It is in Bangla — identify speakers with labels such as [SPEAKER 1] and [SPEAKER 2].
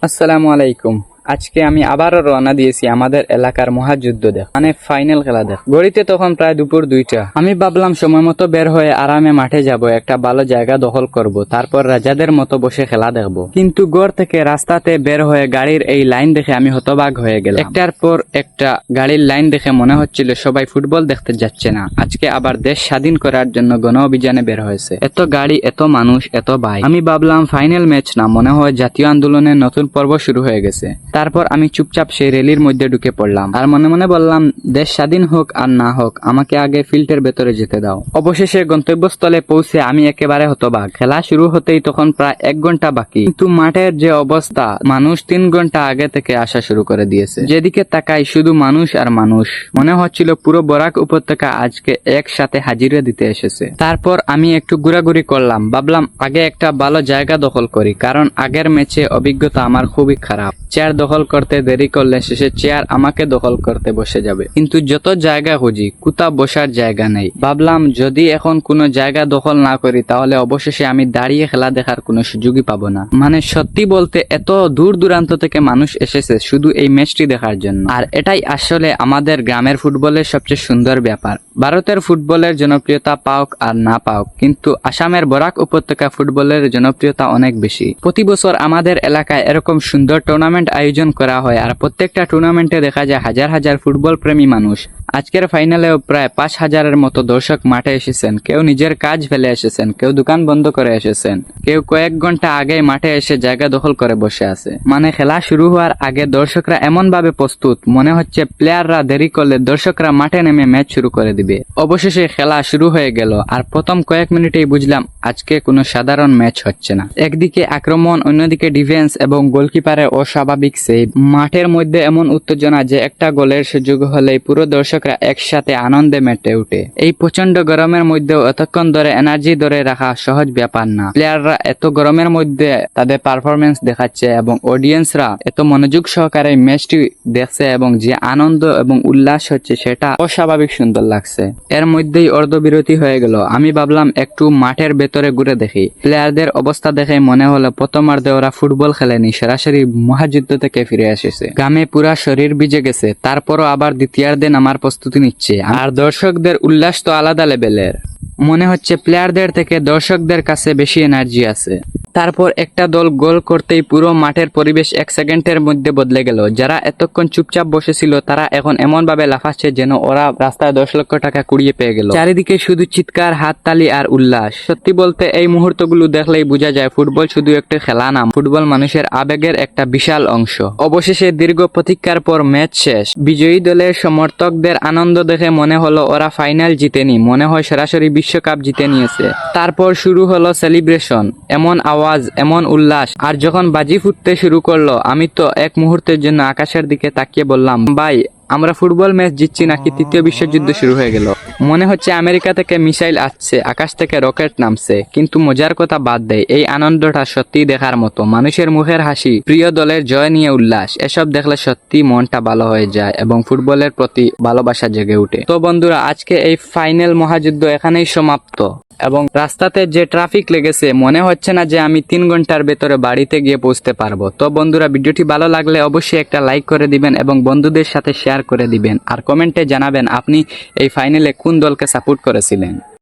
[SPEAKER 1] আসসালামু আলাইকুম। আজকে আমি আবারও রওনা দিয়েছি আমাদের এলাকার মহাযুদ্ধ মানে ফাইনাল খেলা ঘড়িতে তখন প্রায় দুপুর 2টা। আমি ভাবলাম সময় মতো বের হয়ে আরামে মাঠে যাব, একটা ভালো জায়গা দখল করব, তারপর রাজাদের মতো বসে খেলা দেখব। কিন্তু ঘর থেকে রাস্তাতে বের হয়ে গাড়ির এই লাইন দেখে আমি হতবাক হয়ে গেলাম। একটার পর একটা গাড়ির লাইন দেখে মনে হচ্ছিল সবাই ফুটবল দেখতে যাচ্ছে না, আজকে আবার দেশ স্বাধীন করার জন্য গণ অভিযানে বের হয়েছে। এত গাড়ি, এত মানুষ, এত বাইক। আমি ভাবলাম ফাইনাল ম্যাচ না, মনে হয় জাতীয় আন্দোলনের নতুন পর্ব শুরু হয়ে গেছে। তারপর আমি চুপচাপ সেই রেলির মধ্যে ঢুকে পড়লাম আর মনে মনে বললাম, দেশ স্বাধীন হোক আর না হোক, আমাকে আগে ফিল্ডের ভেতরে যেতে দাও। অবশেষে গন্তব্যস্থলে পৌঁছে আমি একেবারে হতবাক। খেলা শুরু হতেই তখন প্রায় 1 ঘন্টা বাকি, কিন্তু মাঠের যে অবস্থা, মানুষ 3 ঘন্টা আগে থেকে আসা শুরু করে দিয়েছে। যেদিকে তাকাই শুধু মানুষ আর মানুষ। মনে হচ্ছিল পুরো বরাক উপত্যকা আজকে একসাথে হাজিরা দিতে এসেছে। তারপর আমি একটু ঘোরাঘুরি করলাম, ভাবলাম আগে একটা ভালো জায়গা দখল করি, কারণ আগের ম্যাচে অভিজ্ঞতা আমার খুবই খারাপ। চেয়ার দখল করতে দেরি করলে শেষে চেয়ার আমাকে দখল করতে বসে যাবে। কিন্তু যত জায়গা খুঁজি, কোথাও বসার জায়গা নেই। ভাবলাম যদি এখন কোনো জায়গা দখল না করি, তাহলে অবশেষে আমি দাঁড়িয়ে খেলা দেখার কোনো সুযোগই পাবো না। মানে সত্যি বলতে এত দূর দূরান্ত থেকে মানুষ এসেছে শুধু এই ম্যাচটি দেখার জন্য। আর এটাই আসলে আমাদের গ্রামের ফুটবলের সবচেয়ে সুন্দর ব্যাপার। ভারতের ফুটবলের জনপ্রিয়তা পাওক আর না পাওক, কিন্তু আসামের বরাক উপত্যকা ফুটবলের জনপ্রিয়তা অনেক বেশি। প্রতি বছর আমাদের এলাকায় এরকম সুন্দর টুর্নামেন্ট আয়োজন করা হয়, আর প্রত্যেকটা টুর্নামেন্টে দেখা যায় হাজার হাজার ফুটবল প্রেমী মানুষ। আজকের ফাইনালেও প্রায় 5,000-এর মতো দর্শক মাঠে এসেছেন। কেউ নিজের কাজ ফেলে এসেছেন, কেউ দোকান বন্ধ করে এসেছেন, কেউ কয়েক ঘন্টা আগে মাঠে এসে জায়গা দখল করে বসে আছে। মানে খেলা শুরু হওয়ার আগে দর্শকরা এমন ভাবে প্রস্তুত, মনে হচ্ছে প্লেয়াররা দেরি করলে দর্শকরা মাঠে নেমে ম্যাচ শুরু করে দিবে। অবশেষে খেলা শুরু হয়ে গেল, আর প্রথম কয়েক মিনিটেই বুঝলাম আজকে কোনো সাধারণ ম্যাচ হচ্ছে না। একদিকে আক্রমণ, অন্যদিকে ডিফেন্স এবং গোলকিপারের অস্বাভাবিক সেভ। মাঠের মধ্যে এমন উত্তেজনা যে একটা গোলের সুযোগ হলেই পুরো দর্শকরা একসাথে আনন্দে মেতে উঠে। এই প্রচন্ড গরমের মধ্যেও এতক্ষণ ধরে এনার্জি ধরে রাখা সহজ ব্যাপার না। প্লেয়াররা এত গরমের মধ্যে তাদের পারফরমেন্স দেখাচ্ছে এবং অডিয়েন্সরা এত মনোযোগ সহকারে ম্যাচটি দেখছে, এবং যে আনন্দ এবং উল্লাস হচ্ছে সেটা অস্বাভাবিক সুন্দর লাগছে। এর মধ্যেই অর্ধবিরতি হয়ে গেল। আমি ভাবলাম একটু মাঠের ভেতরে ঘুরে দেখি। প্লেয়ারদের অবস্থা দেখে মনে হলো প্রথমার্ধে ওরা ফুটবল খেলেনি, সরাসরি মহাযুদ্ধ থেকে ফিরে এসেছে। গামে পুরা শরীর ভিজে গেছে, তারপরও আবার দ্বিতীয়ার্ধে নামার প্রস্তুতি নিচ্ছে। আর দর্শকদের উল্লাস তো আলাদা লেভেলের। মনে হচ্ছে প্লেয়ারদের থেকে দর্শকদের কাছে বেশি এনার্জি আছে। তারপর একটা দল গোল করতেই পুরো মাঠের পরিবেশ 1 সেকেন্ডের মধ্যে বদলে গেল। যারা এতক্ষণ চুপচাপ বসেছিল তারা এখন এমন ভাবে লাফাচ্ছে যেন ওরা রাস্তায় 10 লক্ষ টাকা কুড়িয়ে পেয়ে গেল। চারিদিকে শুধু চিৎকার, হাততালি আর উল্লাস। সত্যি বলতে এই মুহূর্তগুলো দেখলেই বোঝা যায় ফুটবল শুধু একটা খেলা না, ফুটবল মানুষের আবেগের একটা বিশাল অংশ। অবশেষে দীর্ঘ প্রতীক্ষার পর ম্যাচ শেষ। বিজয়ী দলের সমর্থকদের আনন্দ দেখে মনে হলো ওরা ফাইনাল জিতেনি, মনে হয় সরাসরি বিশ্বকাপ জিতে নিয়েছে। তারপর শুরু হলো সেলিব্রেশন। এমন আওয়াজ, এমন উল্লাস। আর যখন বাজি ফুটতে শুরু করলো, আমি তো এক মুহূর্তের জন্য আকাশের দিকে তাকিয়ে বললাম, ভাই আমরা ফুটবল ম্যাচ জিতছি নাকি তৃতীয় বিশ্বযুদ্ধ শুরু হয়ে গেল। মনে হচ্ছে আমেরিকা থেকে মিসাইল আসছে, আকাশ থেকে রকেট নামছে। কিন্তু মজার কথা বাদ দেয়, এই আনন্দটা সত্যি দেখার মতো। মানুষের মুখের হাসি, প্রিয় দলের জয় নিয়ে উল্লাস, এসব দেখলে সত্যি মনটা ভালো হয়ে যায় এবং ফুটবলের প্রতি ভালোবাসা জেগে উঠে। তো বন্ধুরা, আজকে এই ফাইনাল মহাযুদ্ধ এখানেই সমাপ্ত। এবং রাস্তাতে যে ট্রাফিক লেগেছে, মনে হচ্ছে না যে আমি 3 ঘন্টার ভেতরে বাড়িতে গিয়ে পৌঁছতে পারবো। তো বন্ধুরা, ভিডিওটি ভালো লাগলে অবশ্যই একটা লাইক করে দিবেন এবং বন্ধুদের সাথে শেয়ার করে দিবেন। আর কমেন্টে জানাবেন আপনি এই ফাইনালে কোন দলকে সাপোর্ট করেছিলেন।